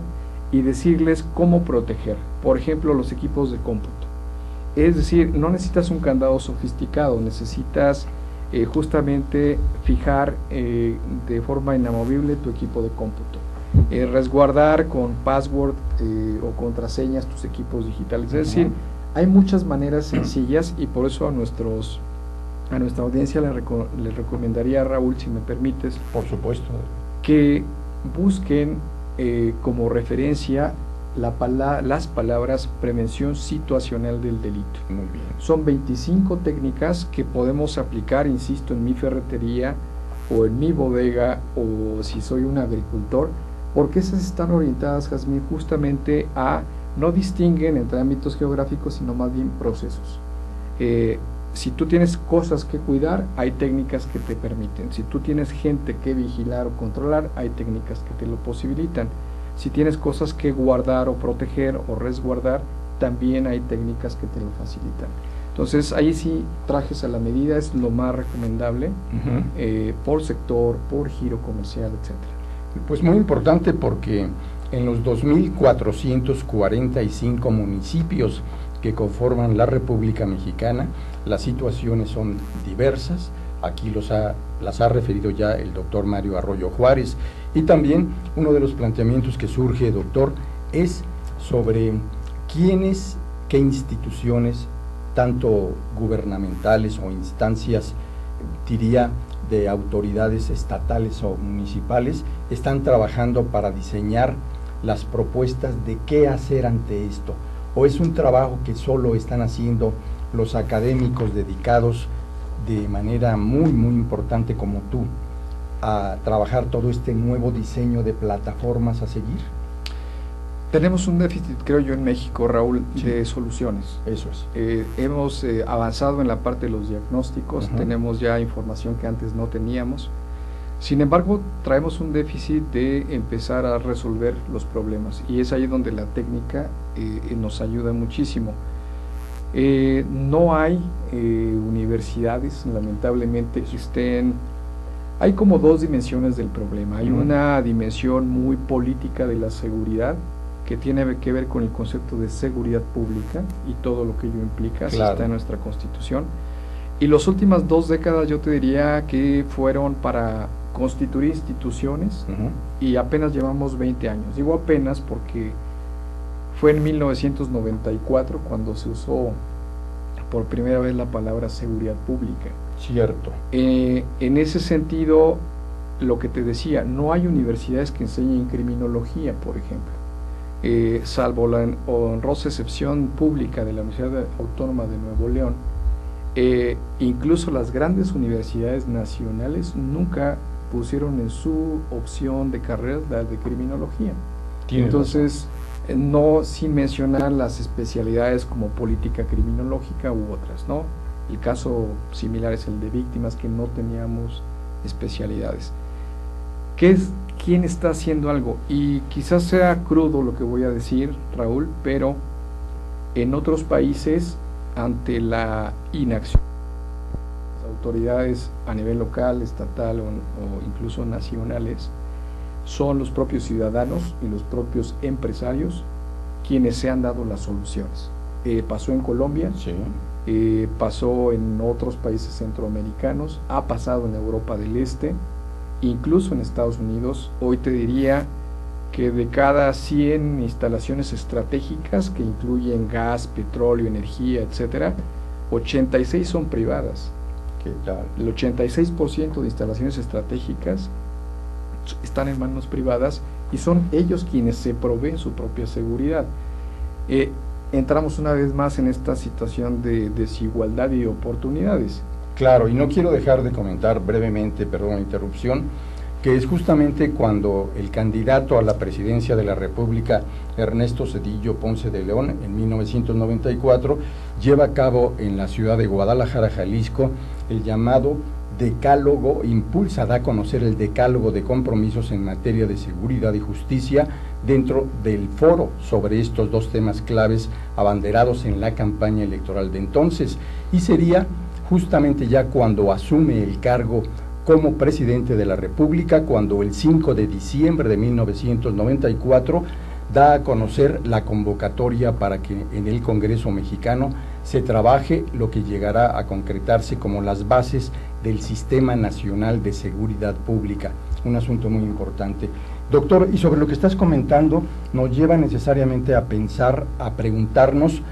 y decirles cómo proteger, por ejemplo, los equipos de cómputo. Es decir, no necesitas un candado sofisticado, necesitas justamente fijar de forma inamovible tu equipo de cómputo, resguardar con password o contraseñas tus equipos digitales. Es decir, hay muchas maneras sencillas, y por eso a nuestra audiencia le recomendaría, Raúl, si me permites, Por supuesto. que busquen como referencia las palabras prevención situacional del delito. Muy bien. Son 25 técnicas que podemos aplicar, insisto, en mi ferretería o en mi bodega, o si soy un agricultor, porque esas están orientadas, Jazmín, justamente no distinguen entre ámbitos geográficos, sino más bien procesos. Si tú tienes cosas que cuidar, hay técnicas que te permiten. Si tú tienes gente que vigilar o controlar, hay técnicas que te lo posibilitan. Si tienes cosas que guardar o proteger o resguardar, también hay técnicas que te lo facilitan. Entonces, ahí sí, trajes a la medida es lo más recomendable, por sector, por giro comercial, etcétera. Pues muy importante, porque en los 2.445 municipios que conforman la República Mexicana, las situaciones son diversas. Aquí las ha referido ya el doctor Mario Arroyo Juárez, y también uno de los planteamientos que surge, doctor, es sobre quiénes, qué instituciones, tanto gubernamentales o instancias, diría, de autoridades estatales o municipales, están trabajando para diseñar las propuestas de qué hacer ante esto. ¿O es un trabajo que solo están haciendo los académicos dedicados de manera muy, muy importante como tú a trabajar todo este nuevo diseño de plataformas a seguir? Tenemos un déficit, creo yo, en México, Raúl, Sí. de soluciones. Eso es. Hemos avanzado en la parte de los diagnósticos, tenemos ya información que antes no teníamos. Sin embargo, traemos un déficit de empezar a resolver los problemas, y es ahí donde la técnica nos ayuda muchísimo. No hay universidades, lamentablemente, que estén... Hay como dos dimensiones del problema. Hay una dimensión muy política de la seguridad, que tiene que ver con el concepto de seguridad pública y todo lo que ello implica, así está en nuestra Constitución. Y las últimas 2 décadas yo te diría que fueron para constituir instituciones, y apenas llevamos 20 años. Digo apenas porque fue en 1994 cuando se usó por primera vez la palabra seguridad pública. Cierto. En ese sentido, lo que te decía, no hay universidades que enseñen criminología, por ejemplo. Salvo la honrosa excepción pública de la Universidad Autónoma de Nuevo León, incluso las grandes universidades nacionales nunca pusieron en su opción de carrera la de criminología. Entonces, no sin mencionar las especialidades como política criminológica u otras, ¿no? El caso similar es el de víctimas, que no teníamos especialidades. ¿Qué es quién está haciendo algo. Y quizás sea crudo lo que voy a decir, Raúl, pero en otros países, ante la inacción de las autoridades a nivel local, estatal o incluso nacionales, son los propios ciudadanos y los propios empresarios quienes se han dado las soluciones. Pasó en Colombia, Sí. pasó en otros países centroamericanos, ha pasado en Europa del Este, incluso en Estados Unidos. Hoy te diría que de cada 100 instalaciones estratégicas que incluyen gas, petróleo, energía, etcétera, 86 son privadas. ¿Qué tal? El 86% de instalaciones estratégicas están en manos privadas y son ellos quienes se proveen su propia seguridad. Entramos una vez más en esta situación de desigualdad y de oportunidades. Claro, y no quiero dejar de comentar brevemente, perdón la interrupción, que es justamente cuando el candidato a la presidencia de la República, Ernesto Zedillo Ponce de León, en 1994, lleva a cabo en la ciudad de Guadalajara, Jalisco, el llamado decálogo, da a conocer el decálogo de compromisos en materia de seguridad y justicia dentro del foro sobre estos dos temas claves abanderados en la campaña electoral de entonces, y sería justamente ya cuando asume el cargo como presidente de la República, cuando el 5 de diciembre de 1994 da a conocer la convocatoria para que en el Congreso mexicano se trabaje lo que llegará a concretarse como las bases del Sistema Nacional de Seguridad Pública, un asunto muy importante. Doctor, y sobre lo que estás comentando, nos lleva necesariamente a pensar, a preguntarnos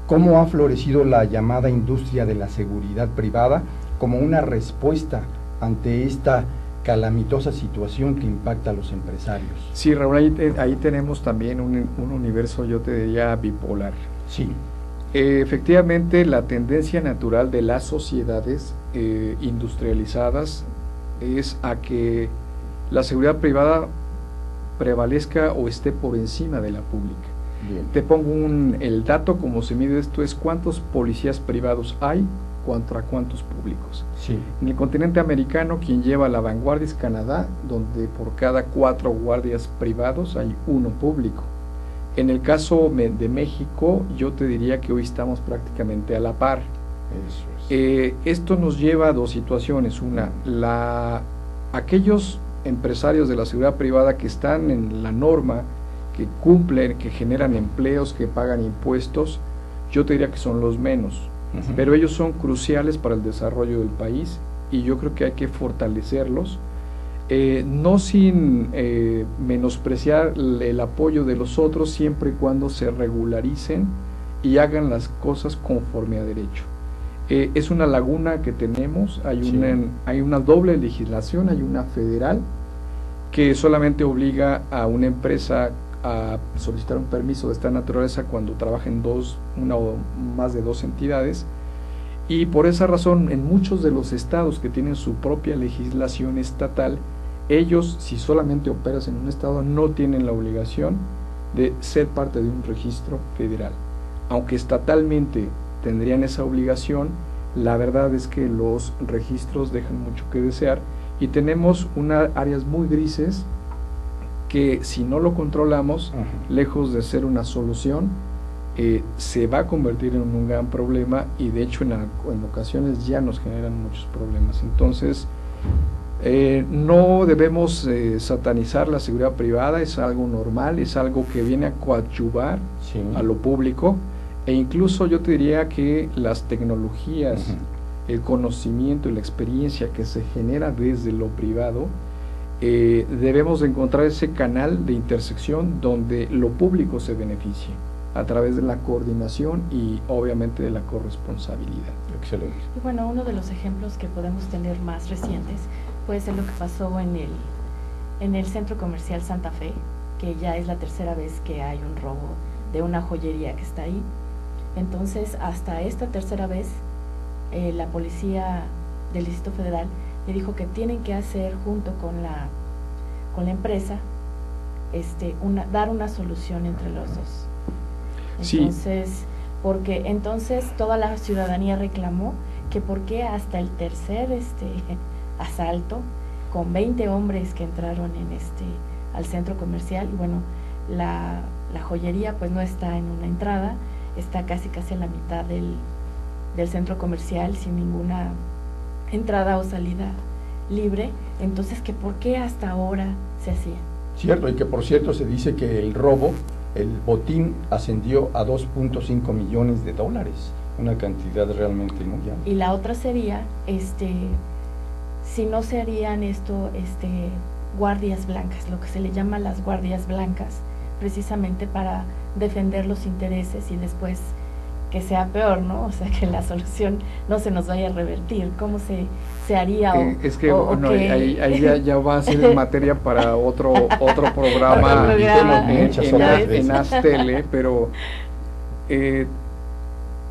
cómo ha florecido la llamada industria de la seguridad privada como una respuesta ante esta calamitosa situación que impacta a los empresarios. Sí, Raúl, ahí tenemos también un universo, yo te diría, bipolar. Sí. Efectivamente, la tendencia natural de las sociedades industrializadas es a que la seguridad privada prevalezca o esté por encima de la pública. Bien. Te pongo el dato, como se mide esto, es cuántos policías privados hay contra cuántos públicos. Sí. En el continente americano, quien lleva la vanguardia es Canadá, donde por cada 4 guardias privados hay 1 público. En el caso de México, yo te diría que hoy estamos prácticamente a la par. Eso es. Esto nos lleva a 2 situaciones. Una, aquellos empresarios de la seguridad privada que están en la norma, que cumplen, que generan empleos, que pagan impuestos, yo te diría que son los menos. Pero ellos son cruciales para el desarrollo del país y yo creo que hay que fortalecerlos, no sin menospreciar el apoyo de los otros, siempre y cuando se regularicen y hagan las cosas conforme a derecho. Es una laguna que tenemos, hay una doble legislación, hay una federal que solamente obliga a una empresa a solicitar un permiso de esta naturaleza cuando trabaja en una o más de 2 entidades, y por esa razón en muchos de los estados que tienen su propia legislación estatal, ellos, si solamente operas en un estado, no tienen la obligación de ser parte de un registro federal. Aunque estatalmente tendrían esa obligación, la verdad es que los registros dejan mucho que desear y tenemos áreas muy grises que si no lo controlamos, lejos de ser una solución, se va a convertir en un gran problema y de hecho en ocasiones ya nos generan muchos problemas. Entonces, no debemos satanizar la seguridad privada, es algo normal, es algo que viene a coadyuvar a lo público, e incluso yo te diría que las tecnologías, el conocimiento y la experiencia que se genera desde lo privado, debemos de encontrar ese canal de intersección donde lo público se beneficie a través de la coordinación y obviamente de la corresponsabilidad. Excelente. Y bueno, uno de los ejemplos que podemos tener más recientes puede ser lo que pasó en el centro comercial Santa Fe, que ya es la 3ª vez que hay un robo de una joyería que está ahí. Entonces, hasta esta 3ª vez, la policía del Distrito Federal le dijo que tienen que hacer junto con la empresa dar una solución entre los dos. Entonces, porque entonces toda la ciudadanía reclamó que por qué hasta el tercer asalto con 20 hombres que entraron al centro comercial. Y bueno, la joyería pues no está en una entrada, está casi a la mitad del centro comercial, sin ninguna entrada o salida libre. Entonces, que ¿por qué hasta ahora se hacía? Cierto, y que por cierto se dice que el robo, el botín, ascendió a $2.5 millones, una cantidad realmente muy alta. Y la otra sería, si no se harían guardias blancas, lo que se le llama las guardias blancas, precisamente para defender los intereses y después que sea peor, ¿no? O sea, que la solución no se nos vaya a revertir. ¿Cómo se haría? Es que bueno, ahí ya va a ser materia para otro programa en Aztele, pero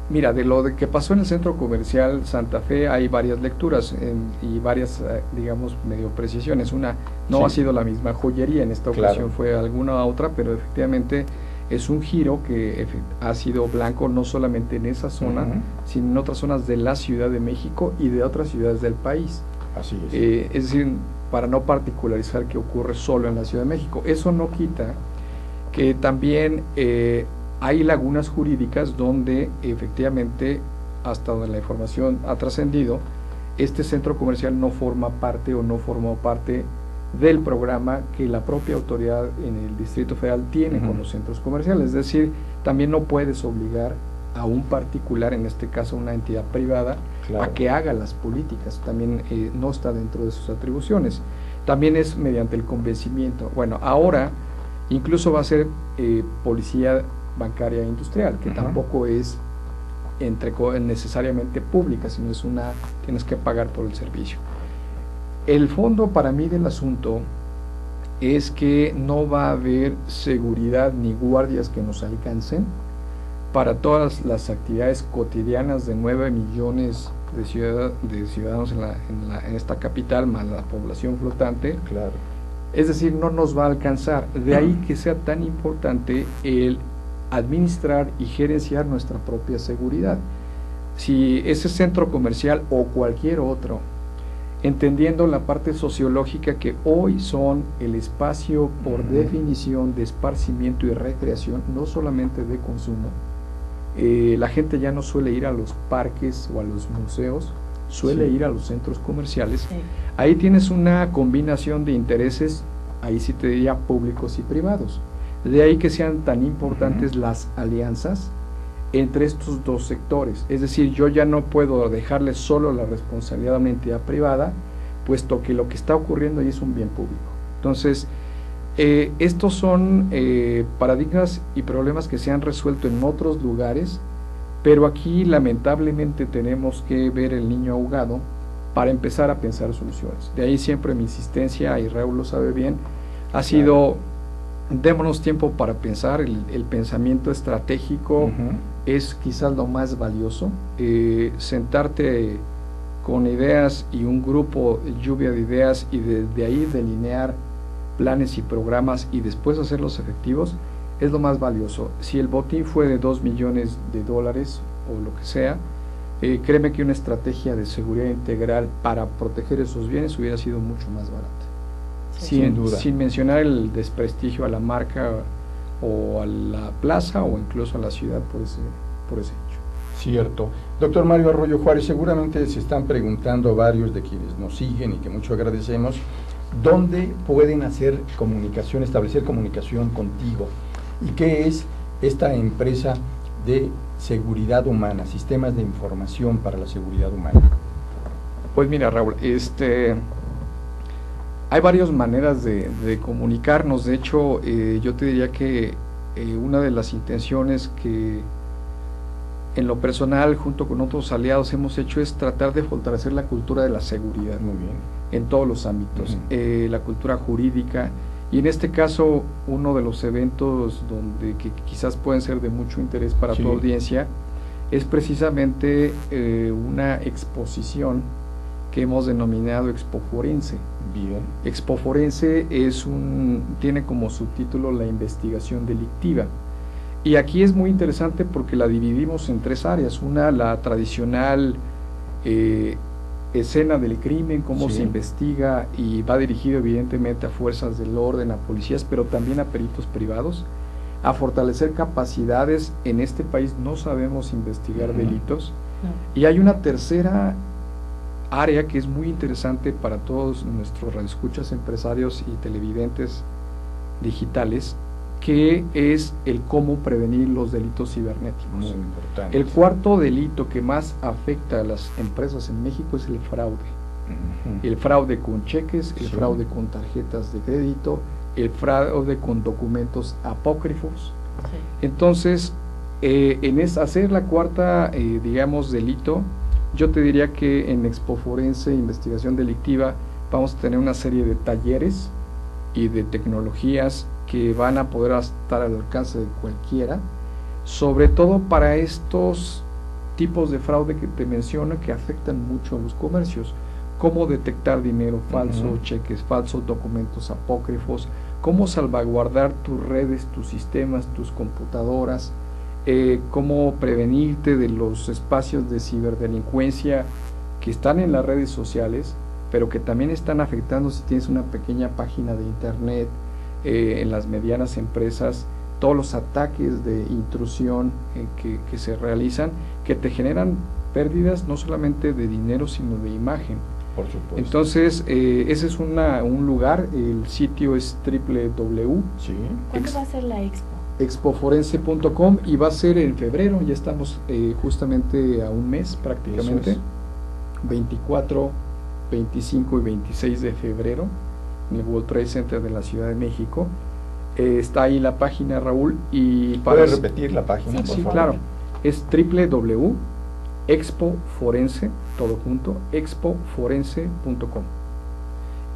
mira, de lo que pasó en el centro comercial Santa Fe hay varias lecturas y varias, digamos, medio precisiones. Una no ha sido la misma joyería, en esta ocasión fue alguna otra, pero efectivamente es un giro que ha sido blanco no solamente en esa zona, sino en otras zonas de la Ciudad de México y de otras ciudades del país. Así es. Es decir, para no particularizar que ocurre solo en la Ciudad de México. Eso no quita que también hay lagunas jurídicas donde efectivamente, hasta donde la información ha trascendido, este centro comercial no forma parte o no formó parte del programa que la propia autoridad en el Distrito Federal tiene con los centros comerciales. Es decir, también no puedes obligar a un particular, en este caso una entidad privada, a que haga las políticas. También no está dentro de sus atribuciones. También es mediante el convencimiento. Bueno, ahora incluso va a ser policía bancaria e industrial, que tampoco es necesariamente pública, sino es tienes que pagar por el servicio. El fondo para mí del asunto es que no va a haber seguridad ni guardias que nos alcancen para todas las actividades cotidianas de 9 millones de ciudadanos en esta capital, más la población flotante. Claro. Es decir, no nos va a alcanzar. De ahí que sea tan importante el administrar y gerenciar nuestra propia seguridad. Si ese centro comercial o cualquier otro, entendiendo la parte sociológica que hoy son el espacio por definición de esparcimiento y recreación, no solamente de consumo, la gente ya no suele ir a los parques o a los museos, suele ir a los centros comerciales. Ahí tienes una combinación de intereses, ahí sí te diría públicos y privados. De ahí que sean tan importantes las alianzas entre estos dos sectores. Es decir, yo ya no puedo dejarle solo la responsabilidad a una entidad privada, puesto que lo que está ocurriendo ahí es un bien público. Entonces, estos son paradigmas y problemas que se han resuelto en otros lugares, pero aquí lamentablemente tenemos que ver el niño ahogado para empezar a pensar soluciones. De ahí siempre mi insistencia, y Raúl lo sabe bien, ha sido: démonos tiempo para pensar. El pensamiento estratégico es quizás lo más valioso. Sentarte con ideas y un grupo, lluvia de ideas, y de ahí delinear planes y programas y después hacerlos efectivos, es lo más valioso. Si el botín fue de $2 millones o lo que sea, créeme que una estrategia de seguridad integral para proteger esos bienes hubiera sido mucho más barata. Sin duda. Sin mencionar el desprestigio a la marca o a la plaza o incluso a la ciudad por ese hecho. Cierto. Doctor Mario Arroyo Juárez, seguramente se están preguntando varios de quienes nos siguen y que mucho agradecemos, ¿dónde pueden hacer comunicación, establecer comunicación contigo? ¿Y qué es esta empresa de seguridad humana, sistemas de información para la seguridad humana? Pues mira, Raúl, hay varias maneras de comunicarnos. De hecho, yo te diría que una de las intenciones que en lo personal, junto con otros aliados, hemos hecho es tratar de fortalecer la cultura de la seguridad. Muy bien. En todos los ámbitos, la cultura jurídica, y en este caso uno de los eventos que quizás pueden ser de mucho interés para tu audiencia es precisamente una exposición que hemos denominado Expo Forense. Bien. Expo Forense tiene como subtítulo la investigación delictiva, y aquí es muy interesante porque la dividimos en tres áreas. Una, la tradicional escena del crimen, cómo Sí. se investiga, y va dirigido evidentemente a fuerzas del orden, a policías, pero también a peritos privados, a fortalecer capacidades. En este país no sabemos investigar Ujú. delitos. No. Y hay una tercera área que es muy interesante para todos nuestros radioescuchas, empresarios y televidentes digitales, que es el cómo prevenir los delitos cibernéticos. Muy importante. El cuarto delito que más afecta a las empresas en México es el fraude. Ujú. El fraude con cheques, el Sí. fraude con tarjetas de crédito, el fraude con documentos apócrifos. Sí. Entonces, hacer la cuarta, digamos, delito, yo te diría que en Expo Forense Investigación Delictiva vamos a tener una serie de talleres y de tecnologías que van a poder estar al alcance de cualquiera, sobre todo para estos tipos de fraude que te menciono, que afectan mucho a los comercios. Cómo detectar dinero falso, Ujú. cheques falsos, documentos apócrifos, cómo salvaguardar tus redes, tus sistemas, tus computadoras, cómo prevenirte de los espacios de ciberdelincuencia que están en las redes sociales, pero que también están afectando si tienes una pequeña página de internet, en las medianas empresas, todos los ataques de intrusión que se realizan, que te generan pérdidas no solamente de dinero, sino de imagen. Por supuesto. Entonces, ese es un lugar, el sitio es www.expoforense.com Sí. ¿Cuándo va a ser la expo? y va a ser en febrero, ya estamos justamente a un mes prácticamente, Eso es. 24, 25 y 26 de febrero, en el World Trade Center de la Ciudad de México. Está ahí la página, Raúl, y ¿Puedes repetir la página, Sí, por Sí, favor? claro, es www.expoforense, todo junto, expoforense.com.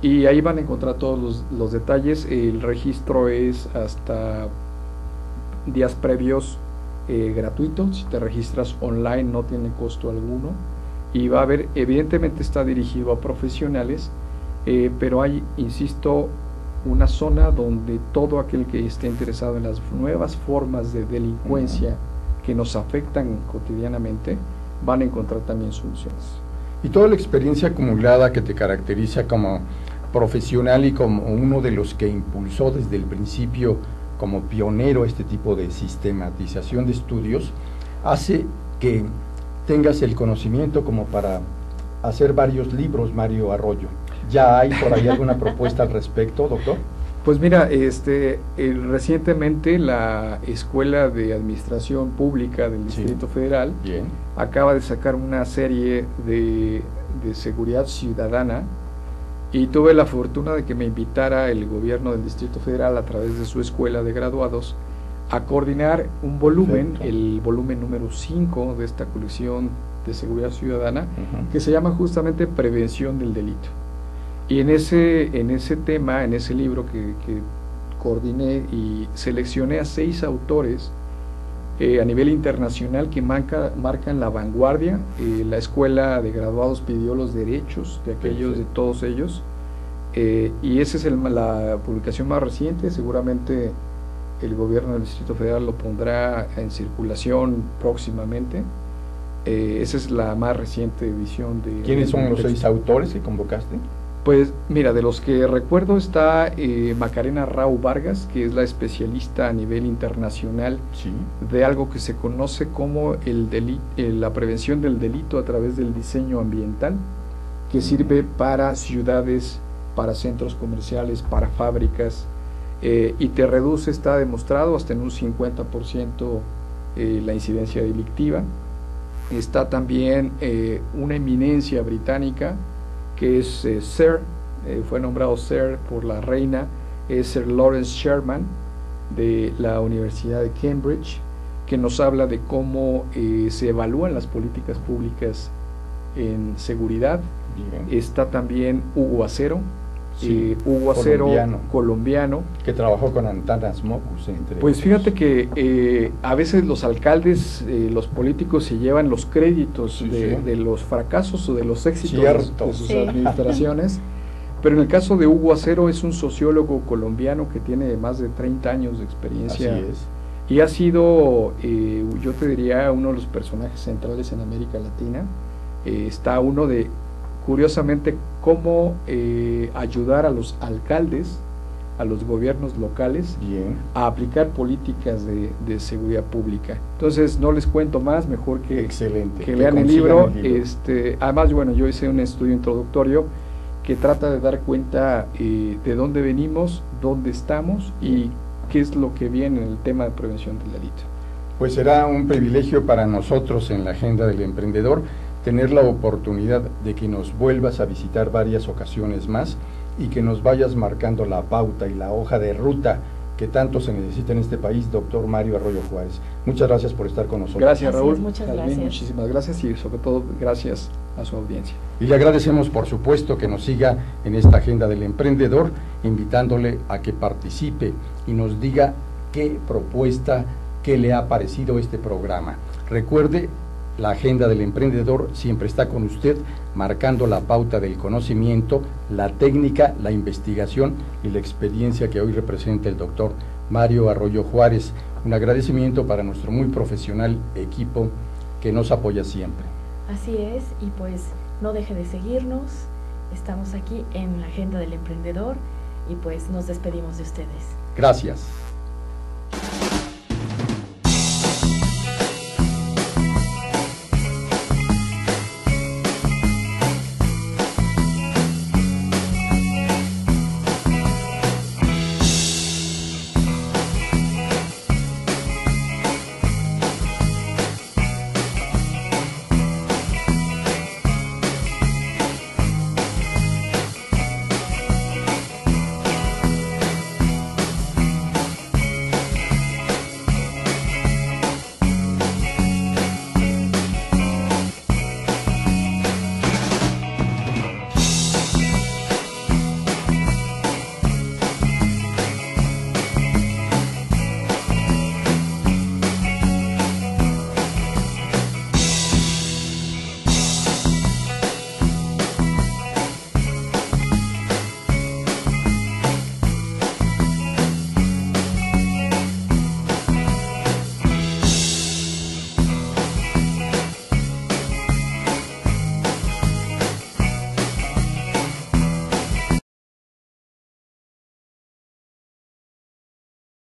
Y ahí van a encontrar todos los detalles. El registro es hasta días previos gratuito. Si te registras online no tiene costo alguno. Y va a haber, evidentemente está dirigido a profesionales, pero hay, insisto, una zona donde todo aquel que esté interesado en las nuevas formas de delincuencia que nos afectan cotidianamente, van a encontrar también soluciones. Y toda la experiencia acumulada que te caracteriza como profesional y como uno de los que impulsó desde el principio como pionero este tipo de sistematización de estudios, hace que tengas el conocimiento como para hacer varios libros, Mario Arroyo. ¿Ya hay por ahí alguna propuesta al respecto, doctor? Pues mira, recientemente la Escuela de Administración Pública del Sí. Distrito Federal Bien. acaba de sacar una serie de seguridad ciudadana, y tuve la fortuna de que me invitara el gobierno del Distrito Federal a través de su escuela de graduados a coordinar un volumen, Perfecto. el volumen número 5 de esta colección de seguridad ciudadana, Ujú. que se llama justamente Prevención del Delito. Y en ese tema, en ese libro que coordiné y seleccioné a 6 autores a nivel internacional que marcan la vanguardia. La escuela de graduados pidió los derechos de aquellos, de todos ellos, y esa es la publicación más reciente. Seguramente el gobierno del Distrito Federal lo pondrá en circulación próximamente. Esa es la más reciente edición de... ¿Quiénes son los texto. 6 autores que convocaste? Pues mira, de los que recuerdo está Macarena Rau Vargas, que es la especialista a nivel internacional Sí. de algo que se conoce como la prevención del delito a través del diseño ambiental, que sirve para ciudades, para centros comerciales, para fábricas, y te reduce, está demostrado, hasta en un 50% la incidencia delictiva. Está también una eminencia británica, que es Sir, fue nombrado Sir por la reina, es Sir Lawrence Sherman, de la Universidad de Cambridge, que nos habla de cómo se evalúan las políticas públicas en seguridad. Bien. Está también Hugo Acero, Sí, Hugo Acero, colombiano. Que trabajó con Antanas Mocus, entre Pues otros. fíjate que a veces los alcaldes, los políticos se llevan los créditos Sí, de, sí. de los fracasos o de los éxitos Cierto. de sus Sí. administraciones, pero en el caso de Hugo Acero es un sociólogo colombiano que tiene más de 30 años de experiencia. Así es. Y ha sido, yo te diría, uno de los personajes centrales en América Latina. Está uno de curiosamente cómo ayudar a los alcaldes, a los gobiernos locales, Bien. a aplicar políticas de seguridad pública. Entonces no les cuento más, mejor que, Excelente. que lean el libro. consigan el libro. Además, bueno, yo hice un estudio introductorio que trata de dar cuenta de dónde venimos, dónde estamos y qué es lo que viene en el tema de prevención del delito. Pues será un privilegio para nosotros en la Agenda del Emprendedor tener la oportunidad de que nos vuelvas a visitar varias ocasiones más y que nos vayas marcando la pauta y la hoja de ruta que tanto se necesita en este país, doctor Mario Arroyo Juárez. Muchas gracias por estar con nosotros. Gracias, Así Raúl. es, muchas Jazmín, gracias. muchísimas gracias y sobre todo gracias a su audiencia. Y le agradecemos, por supuesto, que nos siga en esta Agenda del Emprendedor, invitándole a que participe y nos diga qué propuesta, qué le ha parecido este programa. Recuerde, la Agenda del Emprendedor siempre está con usted, marcando la pauta del conocimiento, la técnica, la investigación y la experiencia que hoy representa el doctor Mario Arroyo Juárez. Un agradecimiento para nuestro muy profesional equipo que nos apoya siempre. Así es, y pues no deje de seguirnos, estamos aquí en la Agenda del Emprendedor y pues nos despedimos de ustedes. Gracias.